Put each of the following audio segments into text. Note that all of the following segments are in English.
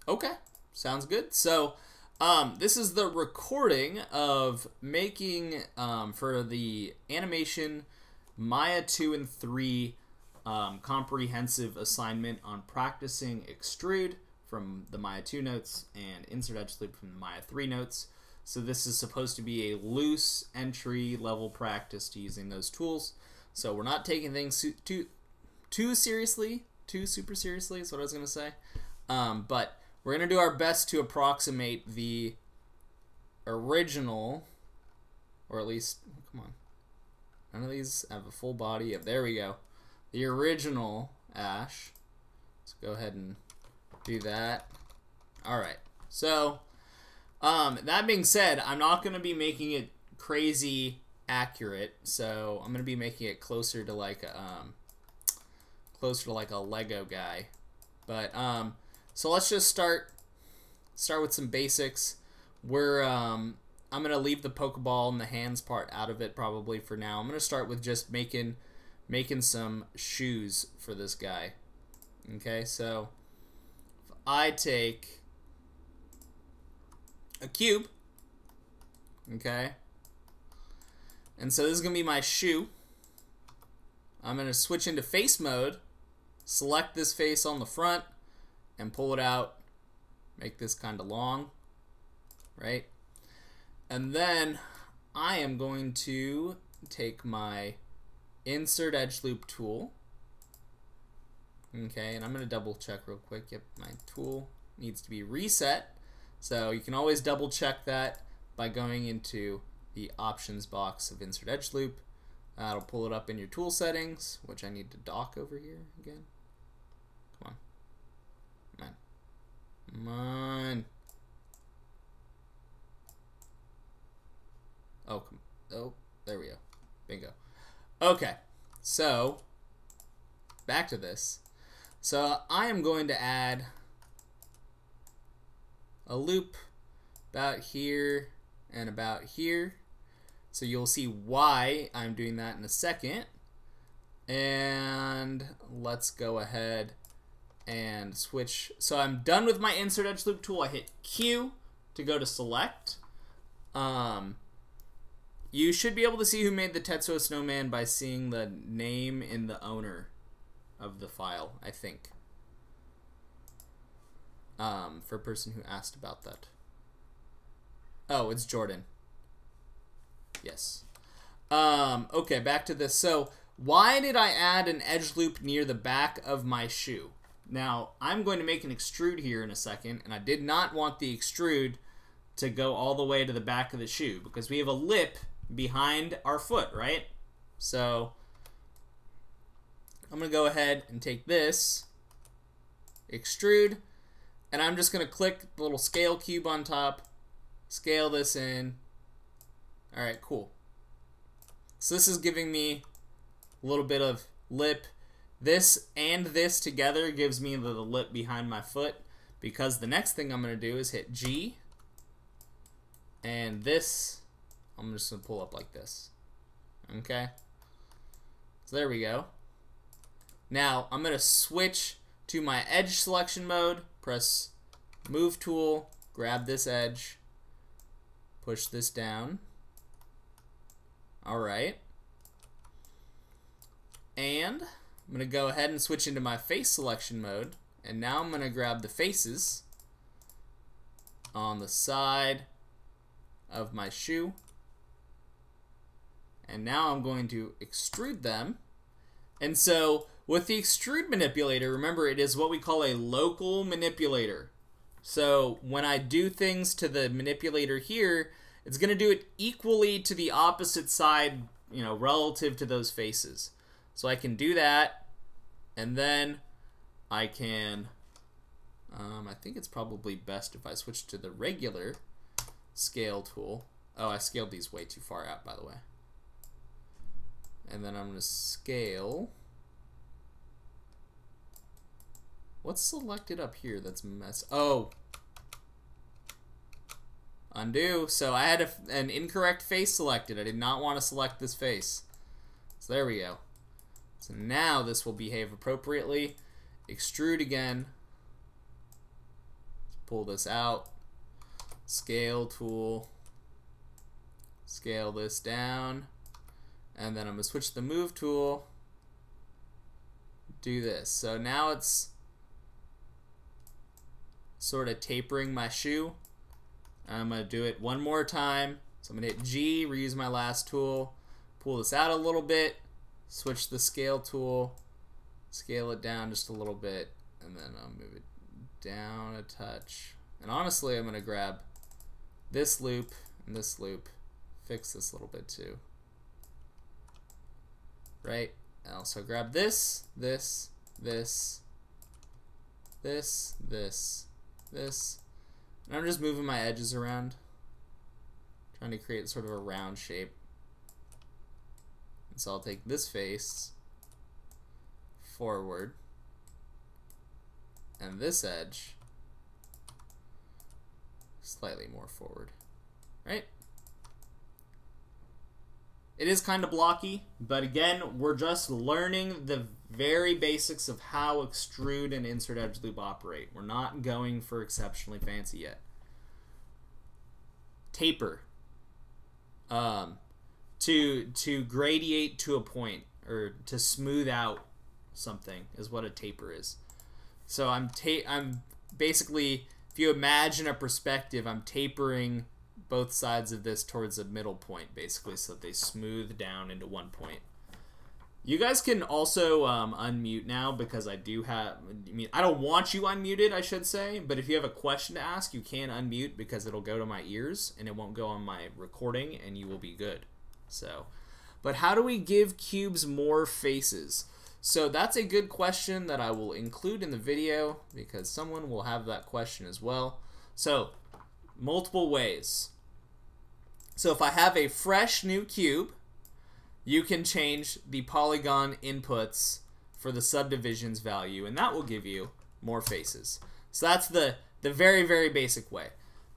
Okay, sounds good. So this is the recording of making for the animation Maya 2 and 3 comprehensive assignment on practicing extrude from the Maya 2 notes and insert edge loop from the Maya 3 notes. So this is supposed to be a loose entry level practice to using those tools. So we're not taking things too seriously, too super seriously is what I was going to say. But we're going to do our best to approximate the original, or at least, come on, none of these have a full body. There we go. The original Ash. Let's go ahead and do that. Alright, so that being said, I'm not going to be making it crazy accurate, so I'm going to be making it closer to like a Lego guy. But so let's just start with some basics. I'm gonna leave the Pokeball and the hands part out of it probably for now. I'm gonna start with just making some shoes for this guy. Okay, so if I take a cube, okay, and so this is gonna be my shoe. I'm gonna switch into face mode, select this face on the front, and pull it out, make this kind of long, right? And then I am going to take my insert edge loop tool, okay, and I'm going to double check real quick. Yep, my tool needs to be reset, so you can always double check that by going into the options box of insert edge loop. It'll pull it up in your tool settings, which I need to dock over here again. Come on. Come on. Oh, there we go. Bingo. Okay, so back to this. So I am going to add a loop about here and about here. So you'll see why I'm doing that in a second. And let's go ahead and switch. So I'm done with my insert edge loop tool. I hit Q to go to select. You should be able to see who made the Tetsuo snowman by seeing the name in the owner of the file, I think. For a person who asked about that. Oh, it's Jordan. Yes. Okay, back to this. So why did I add an edge loop near the back of my shoe? Now, I'm going to make an extrude here in a second, and I did not want the extrude to go all the way to the back of the shoe because we have a lip behind our foot, right? So I'm going to go ahead and take this extrude, and I'm just going to click the little scale cube on top, scale this in. All right, cool. So this is giving me a little bit of lip. This and this together gives me the lip behind my foot, because the next thing I'm going to do is hit G, and this I'm just going to pull up like this. Okay? So there we go. Now I'm going to switch to my edge selection mode, press move tool, grab this edge, push this down. Alright. And I'm going to go ahead and switch into my face selection mode. And now I'm going to grab the faces on the side of my shoe. And now I'm going to extrude them. And so with the extrude manipulator, remember it is what we call a local manipulator. So when I do things to the manipulator here, it's going to do it equally to the opposite side, you know, relative to those faces. So I can do that, and then I can, I think it's probably best if I switch to the regular scale tool. Oh, I scaled these way too far out, by the way. And then I'm going to scale. What's selected up here that's mess? Oh. Undo. So I had an incorrect face selected. I did not want to select this face. So there we go. So now this will behave appropriately. Extrude again. pull this out, scale tool, scale this down, and then I'm gonna switch the move tool, do this. So now it's sort of tapering my shoe. I'm gonna do it one more time. So I'm gonna hit G, reuse my last tool, pull this out a little bit, switch the scale tool, scale it down just a little bit, and then I'll move it down a touch. And honestly, I'm gonna grab this loop and this loop, fix this a little bit too. Right? And also grab this, this, this, this, this, this. And I'm just moving my edges around, trying to create sort of a round shape. And so I'll take this face forward and this edge slightly more forward, right? It is kind of blocky, but again, we're just learning the very basics of how extrude and insert edge loop operate. We're not going for exceptionally fancy yet. Taper. To gradiate to a point, or to smooth out something, is what a taper is. So I'm basically, if you imagine a perspective, I'm tapering both sides of this towards a middle point, basically, so that they smooth down into one point. You guys can also unmute now, because I don't want you unmuted, I should say, but if you have a question to ask, you can unmute, because it'll go to my ears and it won't go on my recording, and you will be good. So, but how do we give cubes more faces? So that's a good question that I will include in the video, because someone will have that question as well. So, multiple ways. So if I have a fresh new cube, you can change the polygon inputs for the subdivisions value, and that will give you more faces. So that's the very, very basic way.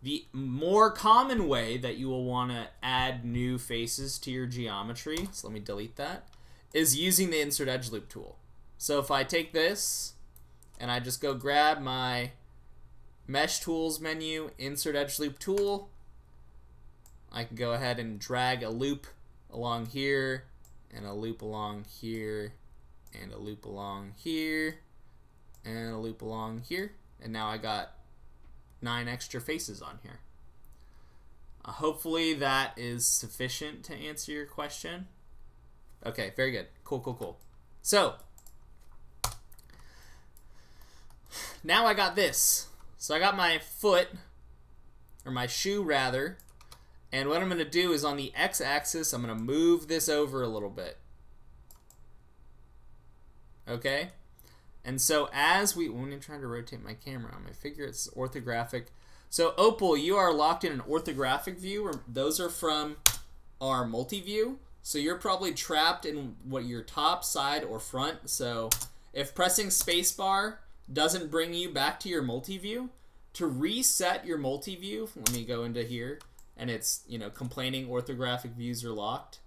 The more common way that you will want to add new faces to your geometry, so let me delete that, is using the insert edge loop tool. So if I take this and I just go grab my mesh tools menu, insert edge loop tool, I can go ahead and drag a loop along here, and a loop along here, and a loop along here, and a loop along here, and now I got 9 extra faces on here. Hopefully that is sufficient to answer your question. Okay, very good. Cool, cool, cool. So, now I got this. So I got my foot, or my shoe rather, and what I'm going to do is on the x-axis, I'm going to move this over a little bit. Okay? And so as when I'm trying to rotate my camera on my figure, it's orthographic. So Opal, you are locked in an orthographic view. Those are from our multi-view. So you're probably trapped in what your top, side, or front. So if pressing spacebar doesn't bring you back to your multi-view, to reset your multi-view, let me go into here, and it's, complaining orthographic views are locked.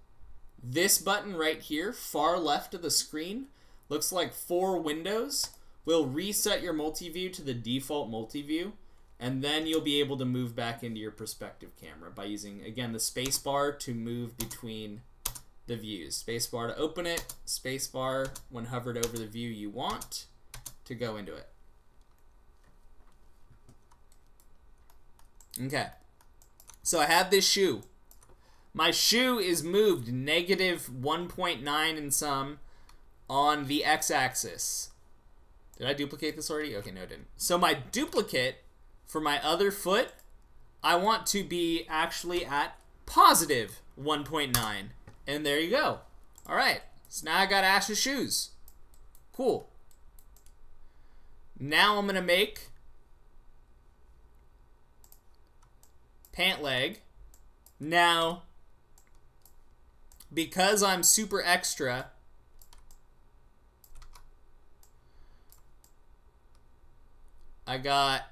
This button right here, far left of the screen, looks like 4 windows. Will reset your multi-view to the default multi-view, and then you'll be able to move back into your perspective camera by using, again, the spacebar to move between the views. Spacebar to open it, spacebar when hovered over the view you want to go into it. Okay, so I have this shoe. My shoe is moved -1.9 and some on the x-axis. Did I duplicate this already? Okay, no, I didn't. So my duplicate for my other foot, I want to be actually at +1.9. And there you go. All right, so now I got Ash's shoes. Cool. Now I'm going to make pant leg. Now, because I'm super extra, I got,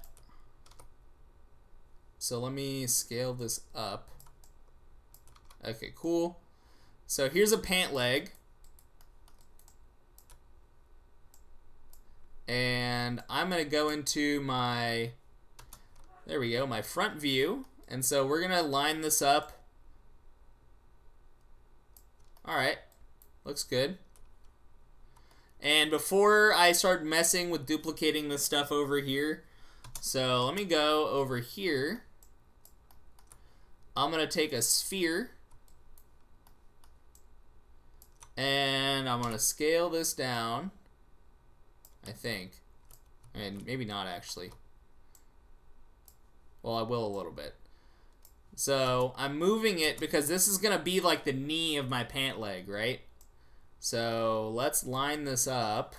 so let me scale this up. Okay, cool. So here's a pant leg. And I'm going to go into my There we go, my front view. And so we're gonna line this up. Alright, looks good. And before I start messing with duplicating this stuff over here, so let me go over here. I'm gonna take a sphere and I'm gonna scale this down, I think. And maybe not actually. Well, I will a little bit. So I'm moving it because this is gonna be like the knee of my pant leg, right? So let's line this up.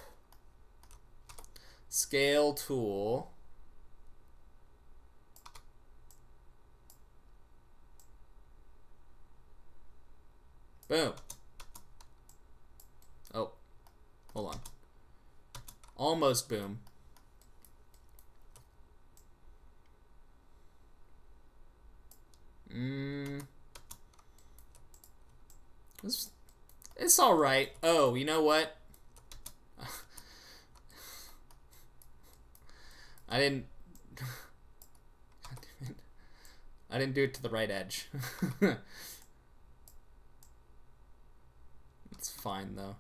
Scale tool. Boom. Oh, hold on. Almost boom. It's all right. Oh, you know what? I didn't do it to the right edge. It's fine though.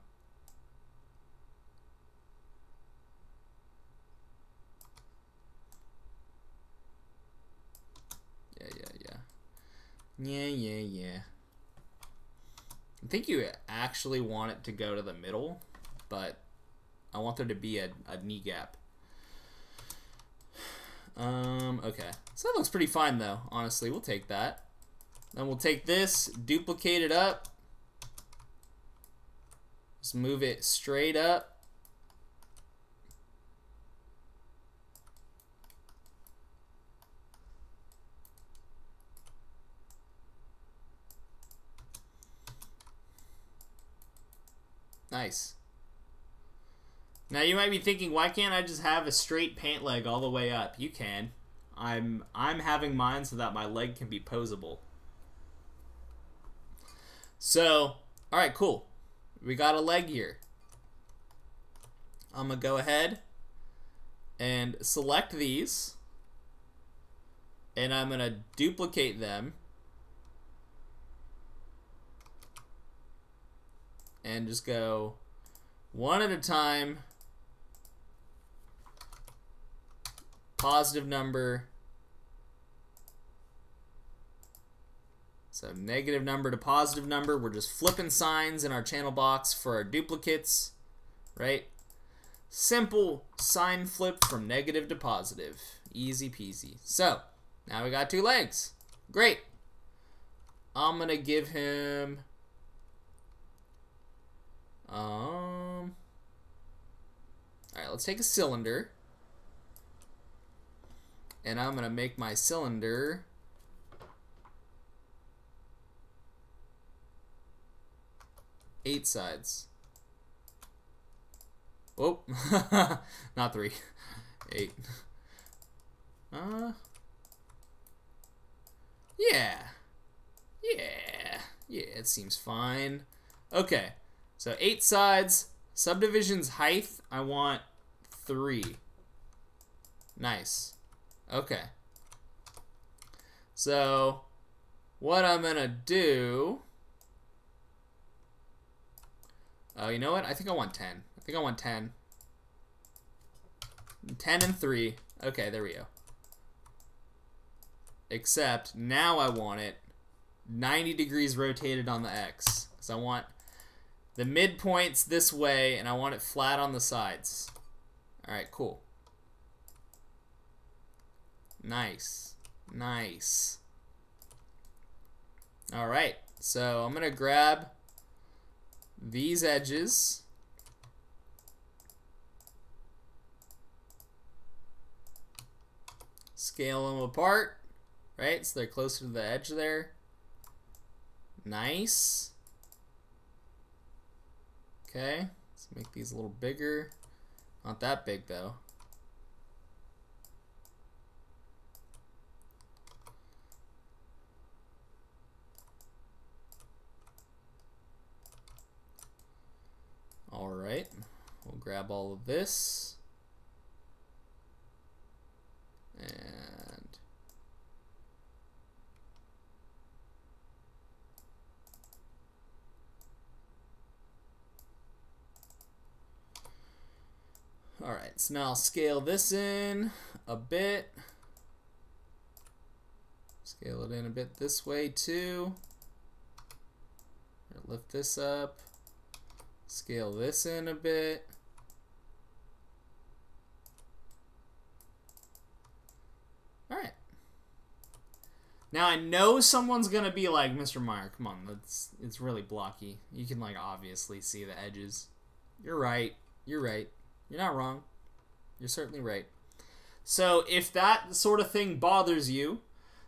Yeah. I think you actually want it to go to the middle, but I want there to be a knee gap. Okay. So that looks pretty fine though, honestly. We'll take that. Then we'll take this, duplicate it up. Just move it straight up. Nice. Now you might be thinking, why can't I just have a straight pant leg all the way up? You can. I'm having mine so that my leg can be posable. So, alright, cool. We got a leg here. I'm gonna go ahead and select these. And I'm gonna duplicate them. And just go one at a time. Positive number. So negative number to positive number. We're just flipping signs in our channel box for our duplicates, right? Simple sign flip from negative to positive. Easy peasy. So now we got two legs. Great. I'm gonna give him alright, let's take a cylinder. And I'm gonna make my cylinder eight sides. Oh, not 3. 8. Yeah, it seems fine. Okay, so 8 sides. Subdivision's height, I want 3. Nice. Okay. So, what I'm gonna do... Oh, you know what? I think I want 10. I think I want 10. 10 and 3. Okay, there we go. Except, now I want it 90 degrees rotated on the X. So I want the midpoints this way, and I want it flat on the sides. Alright, cool. Nice. Nice. Alright, so I'm going to grab these edges. Scale them apart, right? So they're closer to the edge there. Nice. Okay, let's make these a little bigger. Not that big though. Alright, we'll grab all of this. And Alright, so now I'll scale this in a bit. Scale it in a bit this way too. Lift this up. Scale this in a bit. Alright. Now I know someone's gonna be like, Mr. Meyer, come on, it's really blocky. You can like obviously see the edges. You're right. You're right. You're not wrong. You're certainly right. So if that sort of thing bothers you,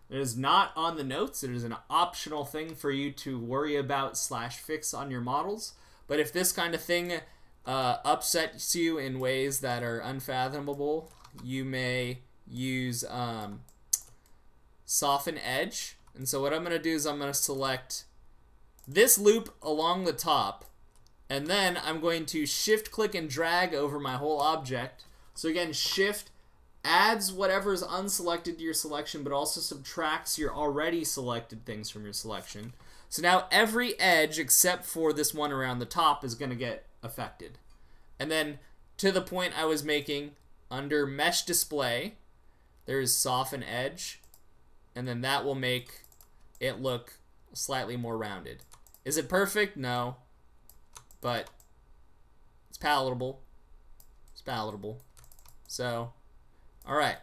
it is not on the notes. It is an optional thing for you to worry about / fix on your models. But if this kind of thing upsets you in ways that are unfathomable, you may use soften edge. And so what I'm going to do is I'm going to select this loop along the top, and then I'm going to shift click and drag over my whole object. So again, shift adds whatever's unselected to your selection, but also subtracts your already selected things from your selection. So now every edge except for this one around the top is going to get affected. And then to the point I was making, under mesh display, there's soften edge, and then that will make it look slightly more rounded. Is it perfect? No. But it's palatable. It's palatable. So, alright.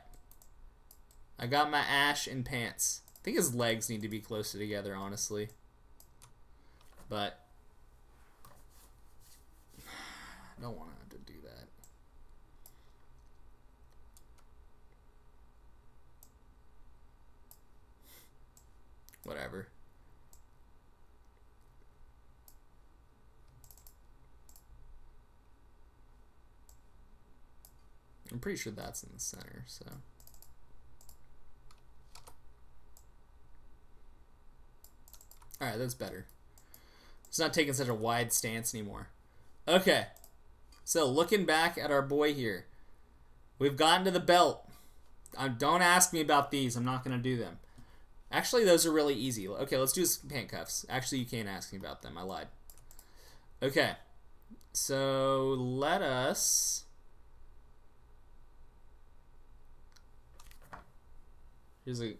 I got my Ash in pants. I think his legs need to be closer together, honestly. But I don't want to do that. Whatever. I'm pretty sure that's in the center, so. Alright, that's better. It's not taking such a wide stance anymore. Okay. So, looking back at our boy here. We've gotten to the belt. Don't ask me about these. I'm not going to do them. Actually, those are really easy. Okay, let's do pant cuffs. Actually, you can't ask me about them. I lied. Okay. So, let us...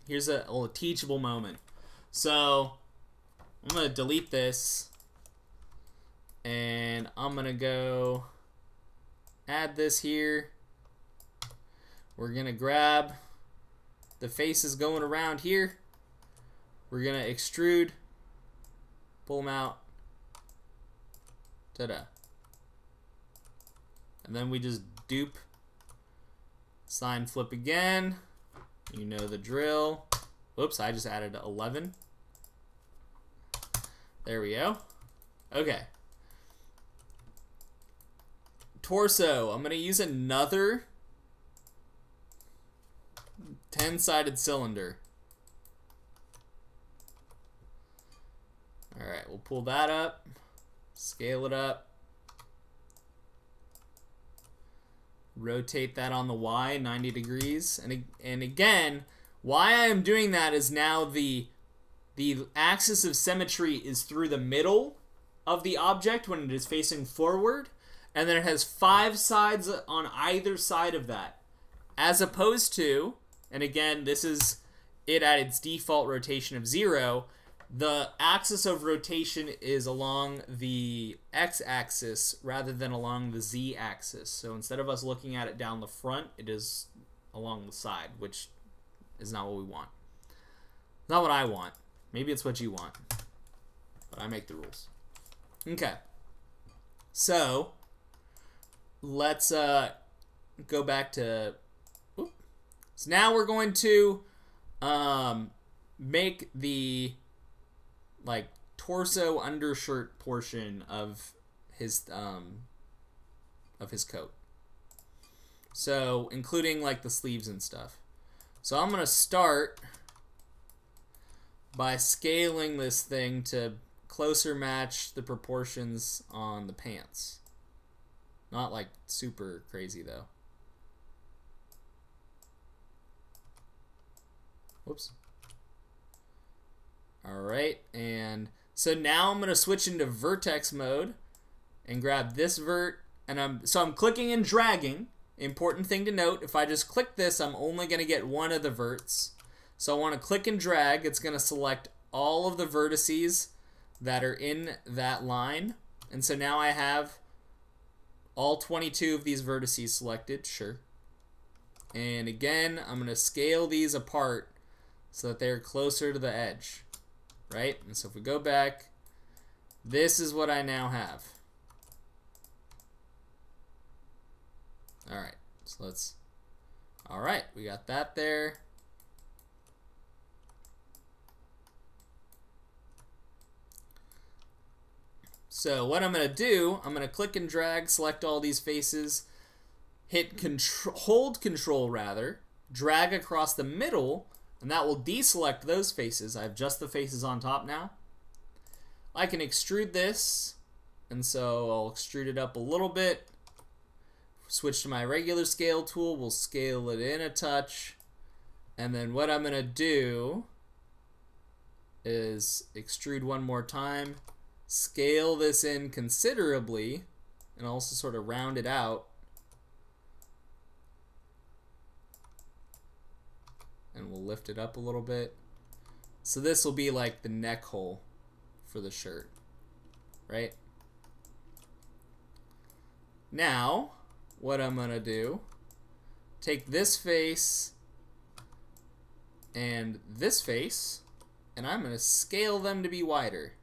Here's a little teachable moment. So I'm gonna delete this, and I'm gonna go add this here. We're gonna grab the faces going around here. We're gonna extrude, pull them out, ta-da, and then we just dupe, sign flip again. You know the drill. Whoops, I just added 11. There we go. Okay. Torso. I'm going to use another 10-sided cylinder. Alright, we'll pull that up. Scale it up. Rotate that on the Y 90 degrees, and again, why I am doing that is now the axis of symmetry is through the middle of the object when it is facing forward, and then it has 5 sides on either side of that, as opposed to, and again, this is it at its default rotation of 0. The axis of rotation is along the x-axis rather than along the z-axis. So instead of us looking at it down the front, it is along the side, which is not what we want. Not what I want. Maybe it's what you want. But I make the rules. Okay. So, let's go back to... Whoop. So now we're going to make the... like torso undershirt portion of his coat. So including like the sleeves and stuff. So I'm gonna start by scaling this thing to closer match the proportions on the pants. Not like super crazy though. Whoops. Alright, and so now I'm going to switch into vertex mode and grab this vert, and I'm clicking and dragging important thing to note, if I just click this, I'm only going to get one of the verts. So I want to click and drag. It's going to select all of the vertices that are in that line. And so now I have all 22 of these vertices selected. Sure. And again, I'm going to scale these apart so that they're closer to the edge. Right? And so if we go back, this is what I now have. Alright, so let's... Alright, we got that there. So what I'm going to do, I'm going to click and drag, select all these faces, hold control rather, drag across the middle, and that will deselect those faces. I have just the faces on top now. I can extrude this, and so I'll extrude it up a little bit. Switch to my regular scale tool, we'll scale it in a touch, and then what I'm going to do is extrude one more time, scale this in considerably, and also sort of round it out, and we'll lift it up a little bit. So this will be like the neck hole for the shirt, right? Now what I'm gonna do, take this face and this face, and I'm gonna scale them to be wider.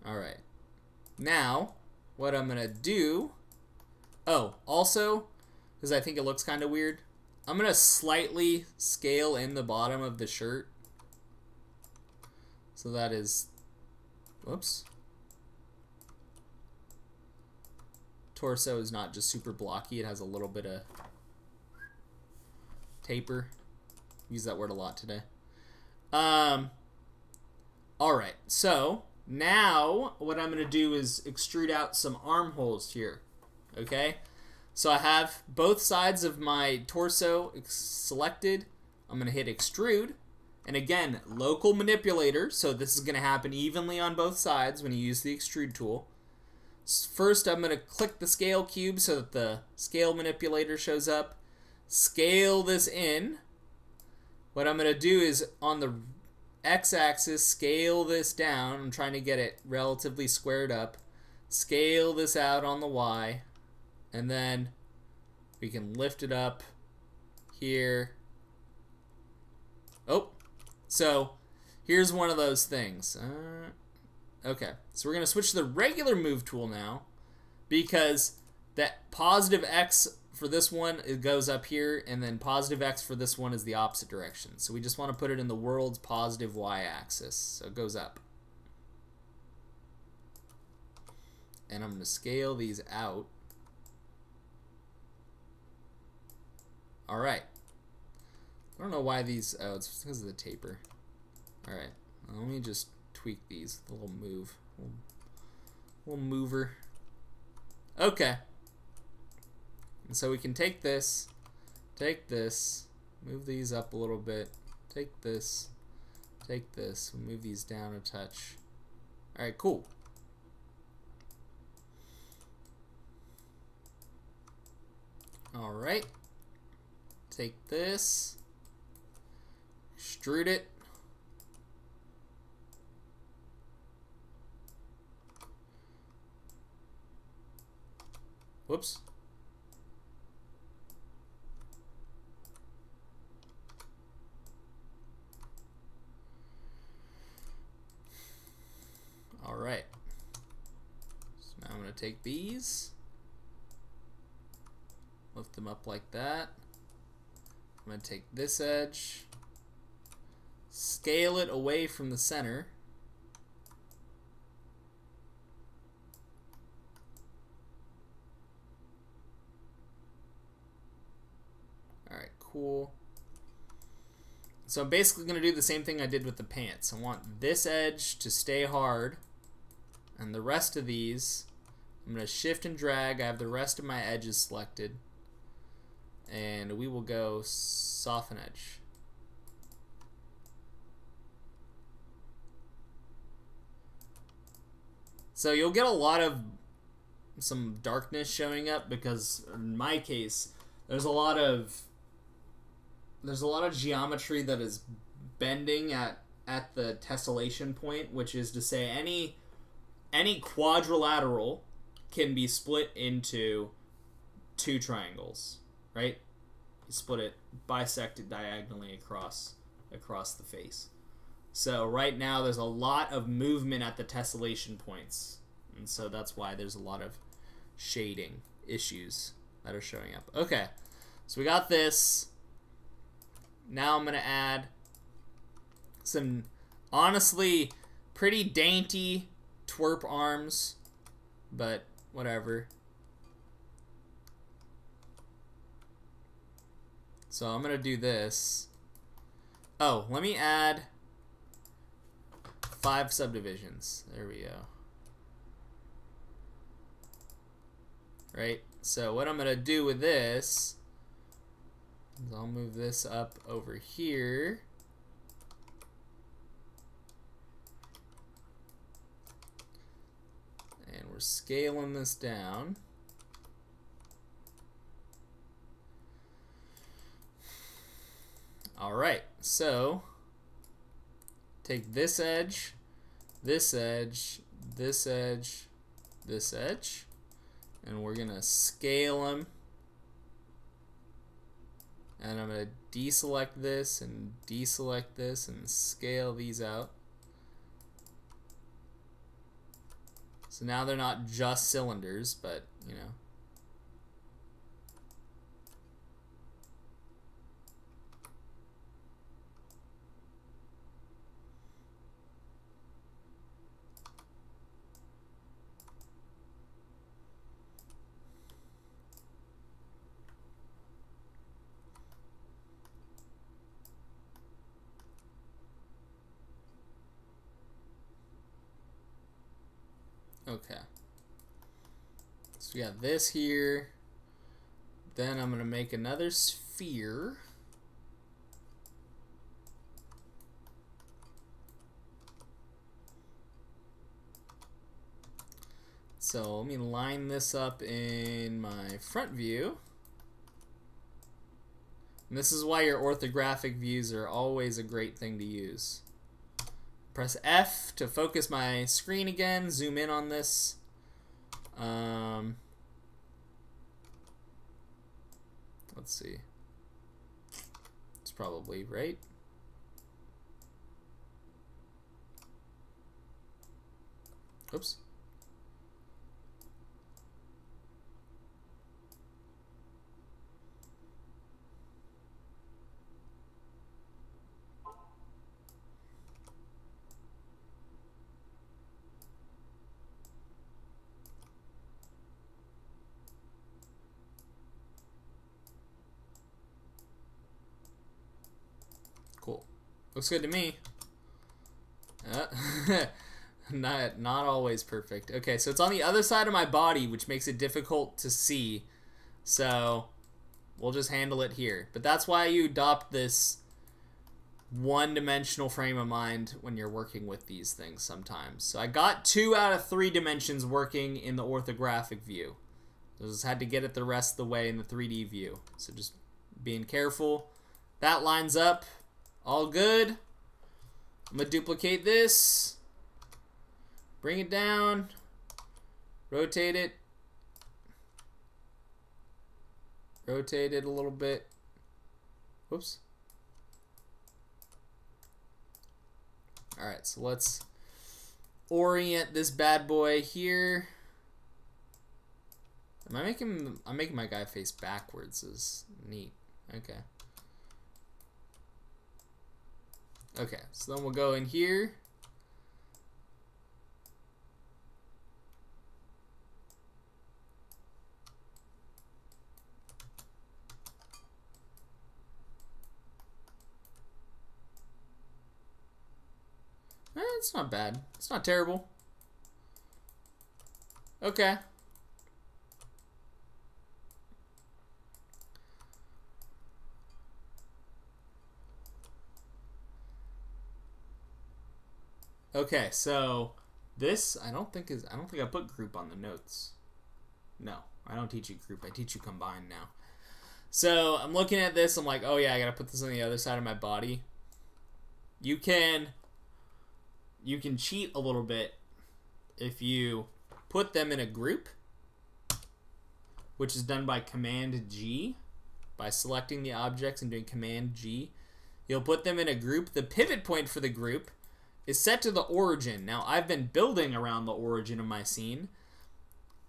Alright, now what I'm gonna do, oh, also, because I think it looks kind of weird, I'm gonna slightly scale in the bottom of the shirt. So that is, whoops. Torso is not just super blocky, it has a little bit of taper. Use that word a lot today. Alright, so now what I'm going to do is extrude out some armholes here. Okay? So I have both sides of my torso selected. I'm going to hit extrude. And again, local manipulator, so this is going to happen evenly on both sides when you use the extrude tool. First, I'm going to click the scale cube so that the scale manipulator shows up. Scale this in. What I'm going to do is on the x-axis, scale this down. I'm trying to get it relatively squared up. Scale this out on the y. And then we can lift it up here. Oh, so here's one of those things. Okay, so we're going to switch to the regular move tool now, because that positive X for this one, it goes up here, and then positive X for this one is the opposite direction. So we just want to put it in the world's positive Y axis, so it goes up. And I'm going to scale these out. Alright. I don't know why these, oh, it's because of the taper. Alright, let me just tweak these, the little move, little mover. Okay, and so we can take this, move these up a little bit, take this, we'll move these down a touch. Alright, cool. Alright, take this, extrude it. Whoops. All right. So now I'm going to take these, lift them up like that. I'm going to take this edge, scale it away from the center. Cool. So I'm basically going to do the same thing I did with the pants. I want this edge to stay hard, and the rest of these, I'm going to shift and drag. I have the rest of my edges selected, and we will go soften edge. So you'll get a lot of some darkness showing up, because in my case there's a lot of geometry that is bending at the tessellation point, which is to say any quadrilateral can be split into two triangles, right? You split it, bisect it diagonally across the face. So right now there's a lot of movement at the tessellation points, and so that's why there's a lot of shading issues that are showing up. Okay, so we got this. Now I'm going to add some honestly pretty dainty twerp arms, but whatever. So I'm going to do this. Oh, let me add 5 subdivisions. There we go. Right? So what I'm going to do with this is I'll move this up over here. And we're scaling this down. Alright, so take this edge, this edge, this edge, this edge, and we're going to scale them. And I'm going to deselect this and scale these out. So now they're not just cylinders, but, you know. Okay, so we got this here. Then I'm going to make another sphere. So let me line this up in my front view. And this is why your orthographic views are always a great thing to use. Press F to focus my screen again, zoom in on this. Let's see. It's probably right. Oops. Cool. Looks good to me. Not always perfect. Okay, so it's on the other side of my body, which makes it difficult to see. So we'll just handle it here. But that's why you adopt this one-dimensional frame of mind when you're working with these things sometimes. So I got 2 out of 3 dimensions working in the orthographic view. So I just had to get it the rest of the way in the 3D view. So just being careful. That lines up. All good. I'm going to duplicate this. Bring it down. Rotate it. Rotate it a little bit. Whoops. Alright, so let's orient this bad boy here. I'm making my guy face backwards. Is neat. Okay. Okay, so then we'll go in here. It's not bad. It's not terrible. Okay. Okay, so this I don't think I put group on the notes. No, I don't teach you group. I teach you combine now. So I'm looking at this. I'm like, oh yeah, I gotta put this on the other side of my body. You can cheat a little bit if you put them in a group, which is done by Command G. By selecting the objects and doing Command G, you'll put them in a group. The pivot point for the group is set to the origin. Now, I've been building around the origin of my scene,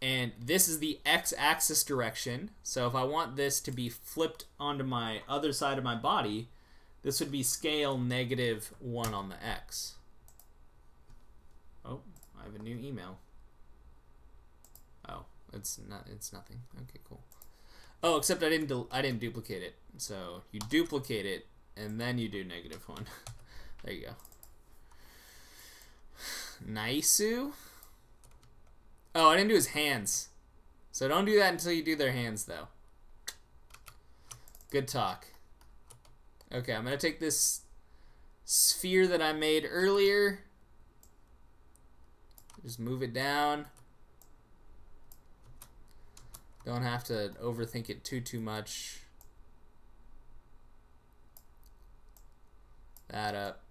and this is the x-axis direction. So if I want this to be flipped onto my other side of my body, this would be scale -1 on the x. Oh, I have a new email. Oh, it's nothing. Okay, cool. Oh, except I didn't duplicate it. So you duplicate it and then you do -1. There you go. Naisu. Oh, I didn't do his hands. So don't do that until you do their hands, though. Good talk. Okay, I'm gonna take this sphere that I made earlier. Just move it down. Don't have to overthink it too much. That up.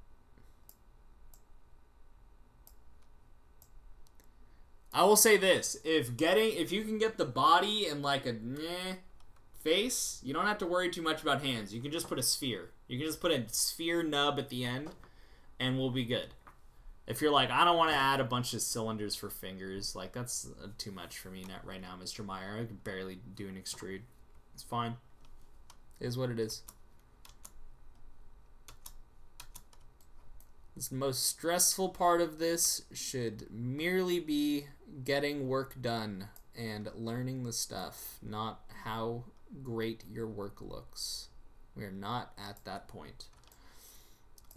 I will say this: if you can get the body in like a meh face, you don't have to worry too much about hands. You can just put a sphere. You can just put a sphere nub at the end, and we'll be good. If you're like, I don't want to add a bunch of cylinders for fingers, like that's too much for me right now, Mr. Meyer. I could barely do an extrude. It's fine. It is what it is. The most stressful part of this should merely be getting work done and learning the stuff, not how great your work looks. We are not at that point.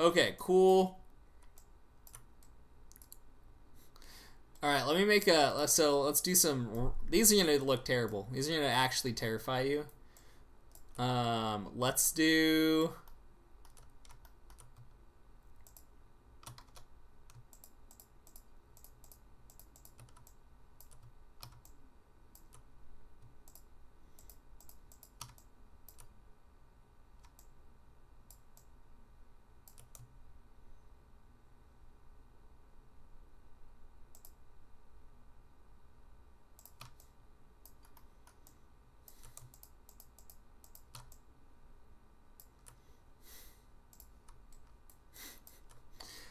Okay, cool. All right, let me make a, so let's do some, these are going to look terrible. These are going to actually terrify you. Let's do,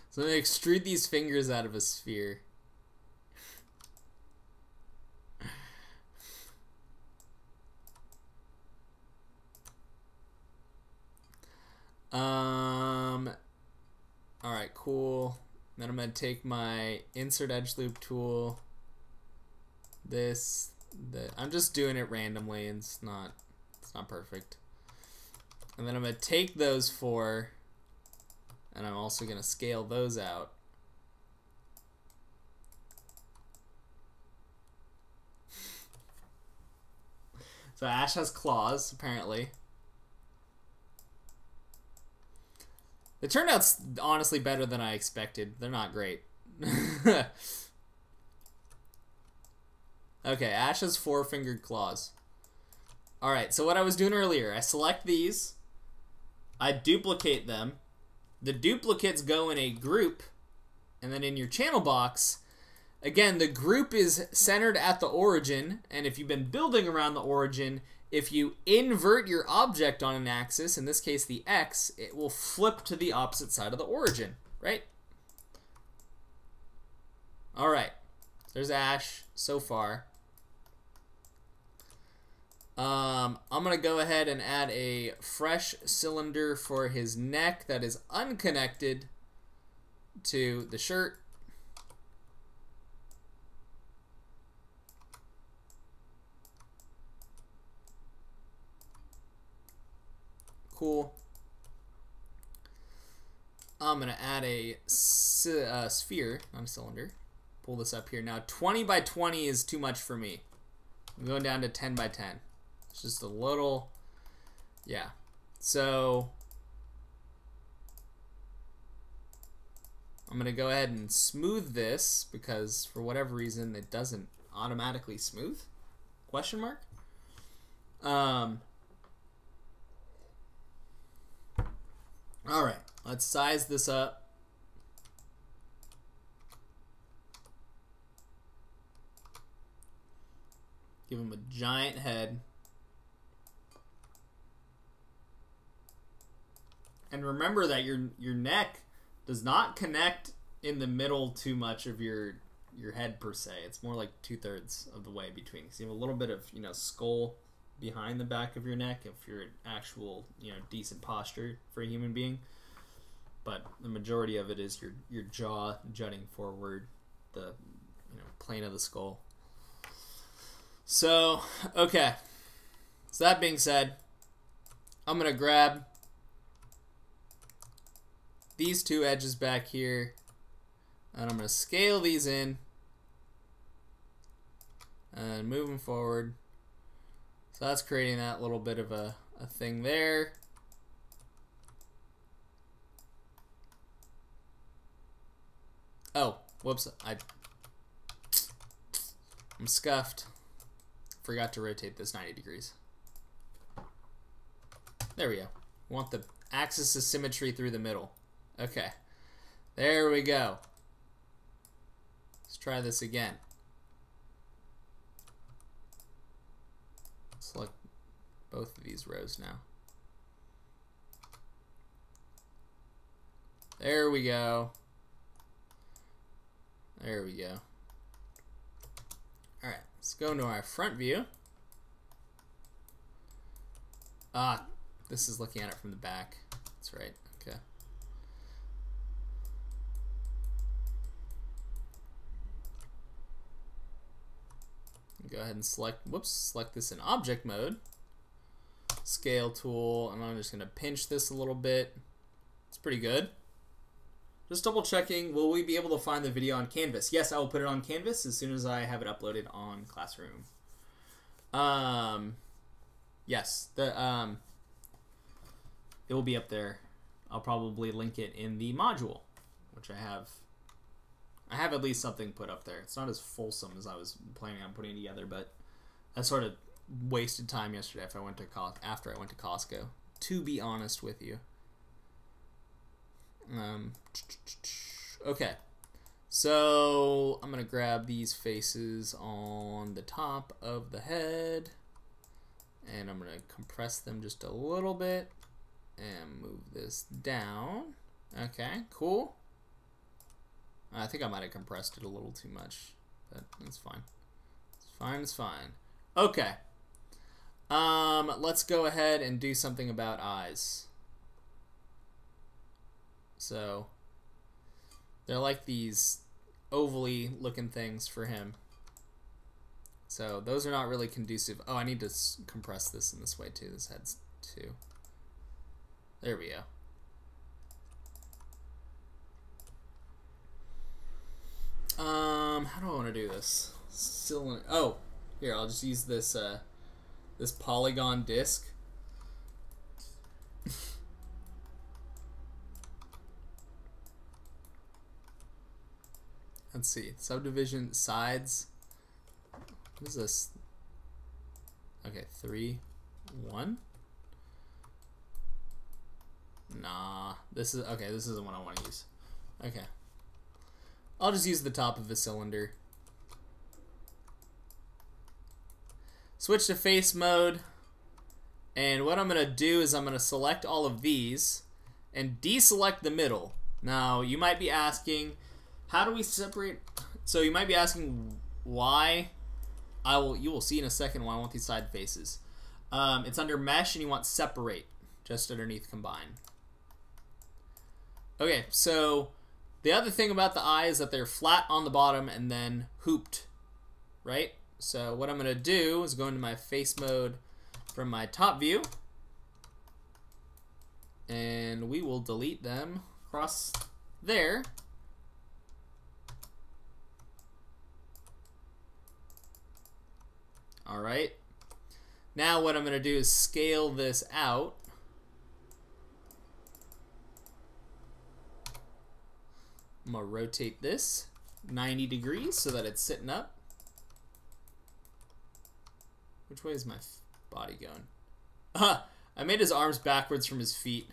so I'm going to extrude these fingers out of a sphere. Alright, cool. Then I'm going to take my insert edge loop tool. I'm just doing it randomly, and it's not perfect. And then I'm going to take those four, and I'm also going to scale those out. So Ash has claws, apparently. It turned out honestly better than I expected. They're not great. Okay, Ash has 4-fingered claws. Alright, so what I was doing earlier, I select these, I duplicate them, the duplicates go in a group, and then in your channel box, again, the group is centered at the origin, and if you've been building around the origin, if you invert your object on an axis, in this case the X, it will flip to the opposite side of the origin, right? Alright, there's Ash so far. I'm going to go ahead and add a fresh cylinder for his neck that is unconnected to the shirt. Cool. I'm going to add a sphere, not a cylinder. Pull this up here. Now, 20 by 20 is too much for me. I'm going down to 10 by 10. It's just a little, yeah. So, I'm going to go ahead and smooth this because for whatever reason it doesn't automatically smooth. Question mark? All right, let's size this up. Give him a giant head. And remember that your neck does not connect in the middle too much of your head per se. It's more like 2/3 of the way between. So you have a little bit of, you know, skull behind the back of your neck if you're an actual, you know, decent posture for a human being. But the majority of it is your jaw jutting forward, the, you know, plane of the skull. So, okay. So that being said, I'm going to grab these two edges back here, and I'm going to scale these in and move them forward. So that's creating that little bit of a thing there. Oh, whoops, I'm scuffed. Forgot to rotate this 90 degrees. There we go. Want the axis of symmetry through the middle. Okay, there we go. Let's try this again. Select both of these rows now. There we go. There we go. Alright, let's go into our front view. Ah, this is looking at it from the back. That's right, okay. Go ahead and select this in object mode. Scale tool, and I'm just going to pinch this a little bit. It's pretty good. Just double checking, will we be able to find the video on Canvas? Yes, I will put it on Canvas as soon as I have it uploaded on Classroom. Yes, it will be up there. I'll probably link it in the module, which I have. I have at least something put up there. It's not as fulsome as I was planning on putting together, but I sort of wasted time yesterday after I went to Costco, to be honest with you. Okay, so I'm gonna grab these faces on the top of the head, and I'm gonna compress them just a little bit and move this down. Okay, cool. I think I might have compressed it a little too much, but that's fine. It's fine, it's fine. Okay. Let's go ahead and do something about eyes. So, they're like these ovally looking things for him. So, those are not really conducive. Oh, I need to compress this in this way too. This head's too. There we go. How do I want to do this? Oh, here, I'll just use this this polygon disc. Let's see, subdivision sides. What is this? Okay, 3, 1. Nah, this is okay. This isn't what I want to use. Okay. I'll just use the top of the cylinder. Switch to face mode. And what I'm going to do is I'm going to select all of these and deselect the middle. Now, you might be asking, how do we separate? So you might be asking why. You will see in a second why I want these side faces. It's under mesh and you want separate just underneath combine. Okay, so the other thing about the eye is that they're flat on the bottom and then hooped, right? So what I'm going to do is go into my face mode from my top view, and we will delete them across there. All right. Now what I'm going to do is scale this out. I'm going to rotate this 90 degrees so that it's sitting up. Which way is my body going? I made his arms backwards from his feet.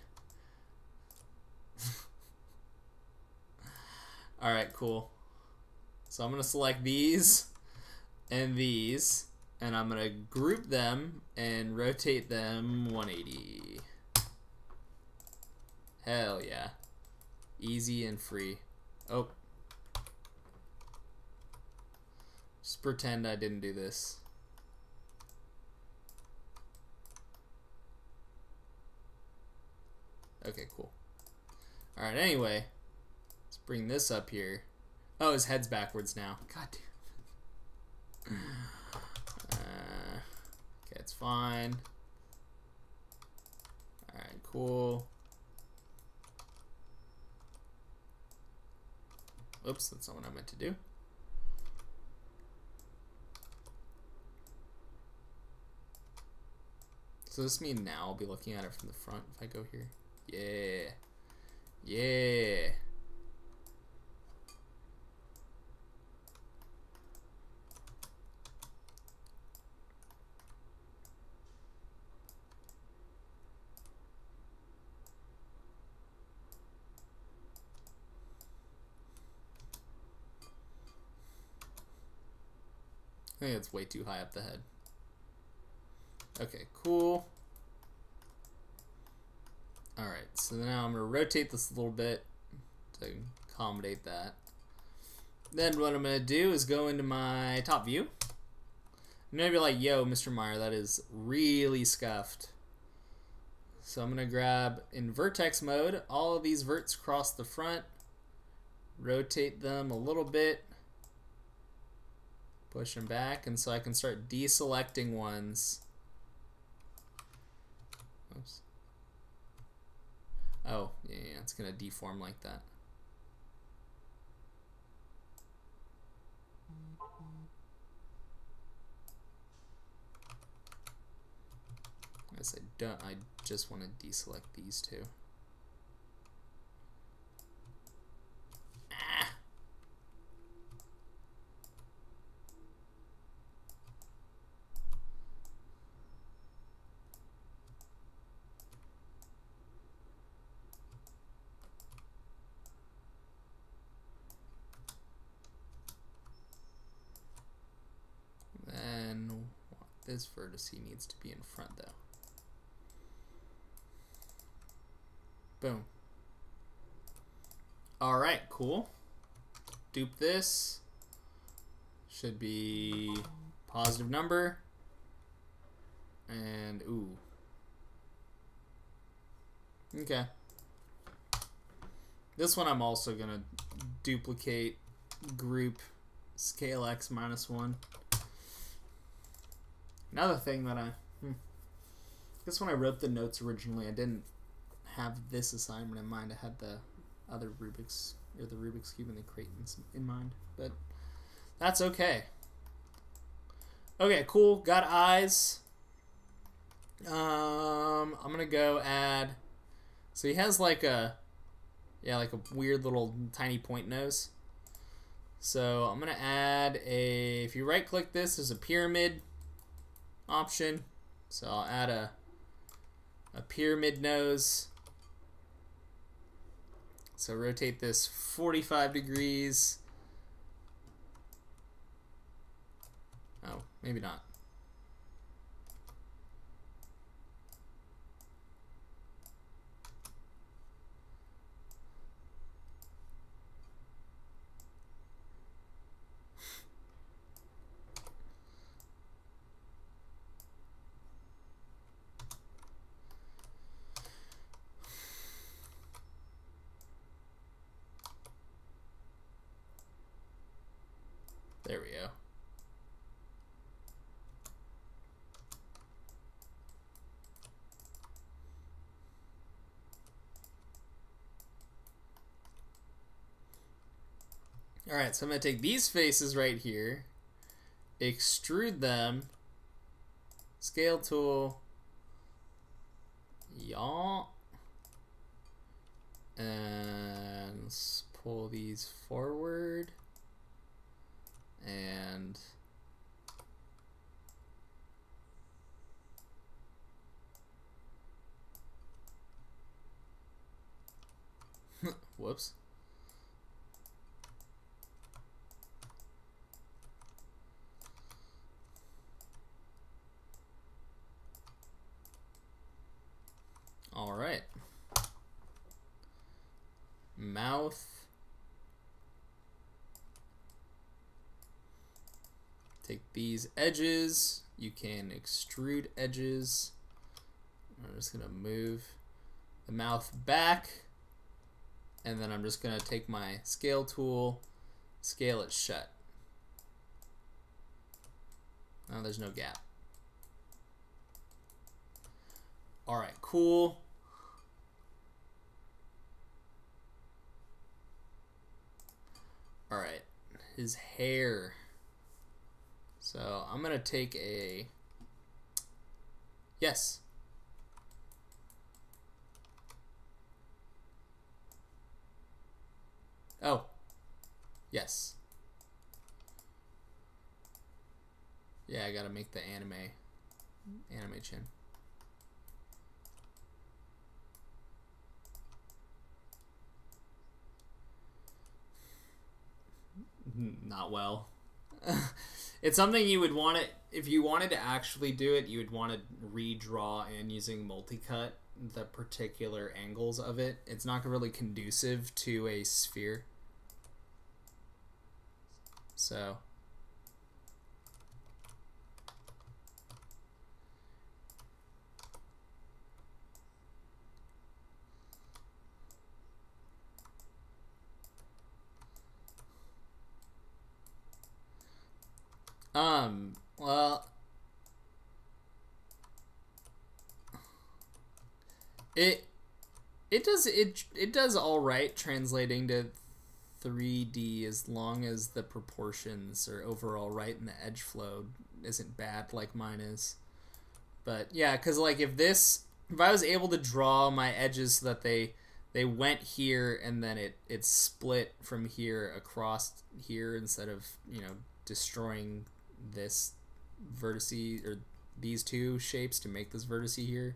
Alright, cool. So I'm going to select these and these, and I'm going to group them and rotate them 180. Hell yeah. Easy and free. Oh. Just pretend I didn't do this. Okay, cool. Alright, anyway. Let's bring this up here. Oh, his head's backwards now. God damn. Okay, it's fine. Alright, cool. Oops, that's not what I meant to do. So does this mean now I'll be looking at it from the front if I go here? Yeah. Yeah. I think it's way too high up the head. Okay, cool. Alright, so now I'm going to rotate this a little bit to accommodate that. Then what I'm going to do is go into my top view. I'm going to be like, yo, Mr. Meyer, that is really scuffed. So I'm going to grab, in vertex mode, all of these verts across the front. Rotate them a little bit. Push them back, and so I can start deselecting ones. Oops. Oh, yeah, it's going to deform like that. I guess I just want to deselect these two. This vertex needs to be in front though. Boom. Alright, cool. Dupe this. Should be positive number. And ooh. Okay. This one I'm also gonna duplicate group scale x -1. Another thing that I guess when I wrote the notes originally, I didn't have this assignment in mind. I had the other Rubik's, or the Rubik's Cube and the Creighton's in mind, but that's okay. Okay, cool. Got eyes. I'm gonna go add. So he has like a, like a weird little tiny point nose. So I'm gonna add a. If you right click this, there's a pyramid option, so I'll add a pyramid nose. So rotate this 45 degrees. Oh, maybe not. There we go. Alright, so I'm going to take these faces right here, extrude them, scale tool, yaw, and let's pull these forward. And Whoops. All right. Mouth. Take these edges. You can extrude edges. I'm just gonna move the mouth back, and then I'm just gonna take my scale tool, scale it shut. Oh, there's no gap. All right, cool. All right, his hair. So I'm gonna take a, yes. Oh, yes. Yeah, I gotta make the anime chin. Not well. It's something you would want to, if you wanted to actually do it, you would want to redraw in using multi-cut the particular angles of it. It's not really conducive to a sphere. So well, it does all right translating to 3D as long as the proportions are overall right and the edge flow isn't bad like mine is. But yeah, because like if I was able to draw my edges so that they went here and then it split from here across here instead of, you know, destroying this vertice or these two shapes to make this vertice here,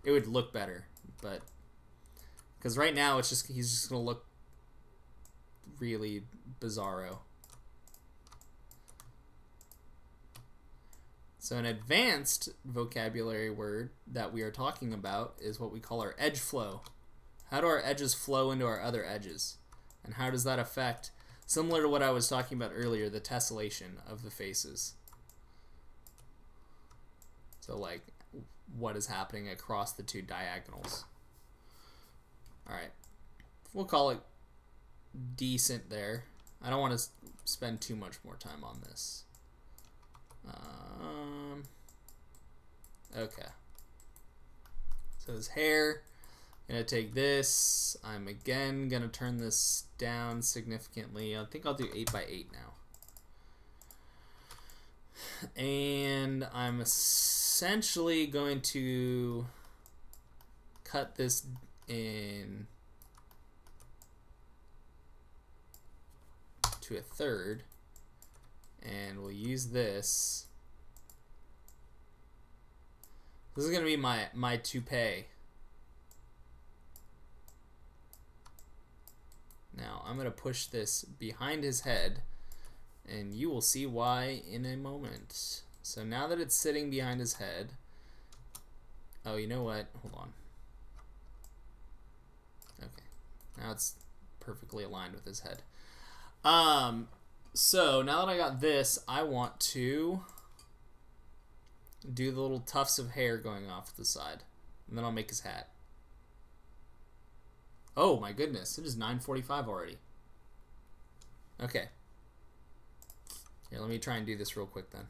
it would look better. But because right now it's just, he's just gonna look really bizarro. So an advanced vocabulary word that we are talking about is what we call our edge flow. How do our edges flow into our other edges? And how does that affect, similar to what I was talking about earlier, the tessellation of the faces? So like what is happening across the two diagonals. Alright, we'll call it decent there. I don't want to spend too much more time on this. Okay. So his hair, I'm gonna take this. I'm again gonna turn this down significantly. I think I'll do 8x8 now. And I'm essentially going to cut this in to a third, and we'll use this. This is gonna be my toupee. Now I'm gonna push this behind his head, and you will see why in a moment. So now that it's sitting behind his head, oh, you know what? Hold on. Okay, now it's perfectly aligned with his head. So now that I got this, I want to do the little tufts of hair going off the side, and then I'll make his hat. Oh my goodness, it is 9:45 already. Okay. Here, let me try and do this real quick then.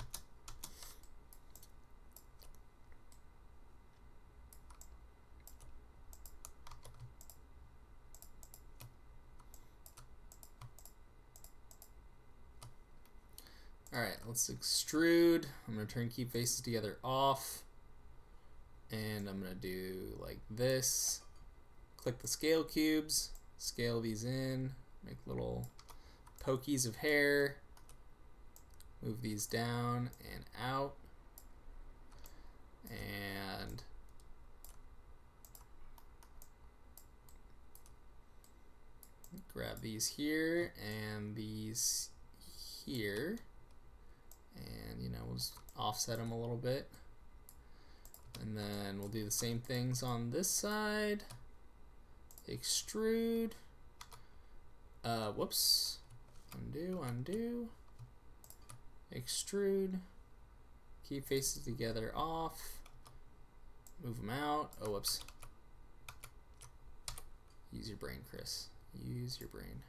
Alright, let's extrude. I'm going to turn keep faces together off. And I'm going to do like this. Click the scale cubes, scale these in, make little pokies of hair, move these down and out, and grab these here and these here, and you know, we'll just offset them a little bit, and then we'll do the same things on this side. Extrude, whoops, undo, extrude, keep faces together, off, move them out. Oh, whoops. Use your brain, Chris. Use your brain.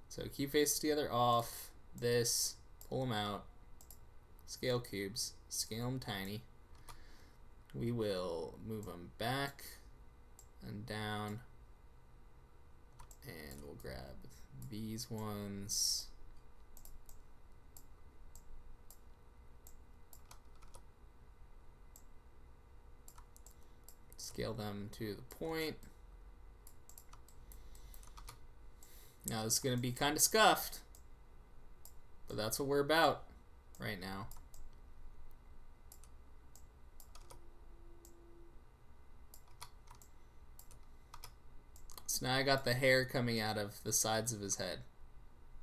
So keep faces together, off, this, pull them out, scale cubes, scale them tiny. We will move them back and down, and we'll grab these ones. Scale them to the point. Now this is going to be kind of scuffed, but that's what we're about right now. So now I got the hair coming out of the sides of his head,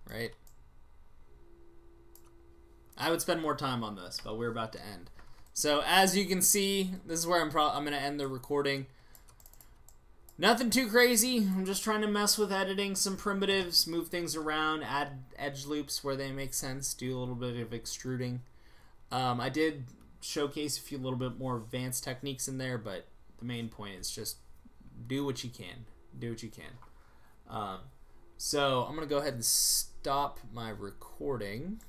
right? I would spend more time on this, but we're about to end. So as you can see, this is where I'm going to end the recording. Nothing too crazy. I'm just trying to mess with editing some primitives, move things around, add edge loops where they make sense, do a little bit of extruding. I did showcase a few little bit more advanced techniques in there, but the main point is just do what you can. Do what you can. So I'm going to go ahead and stop my recording.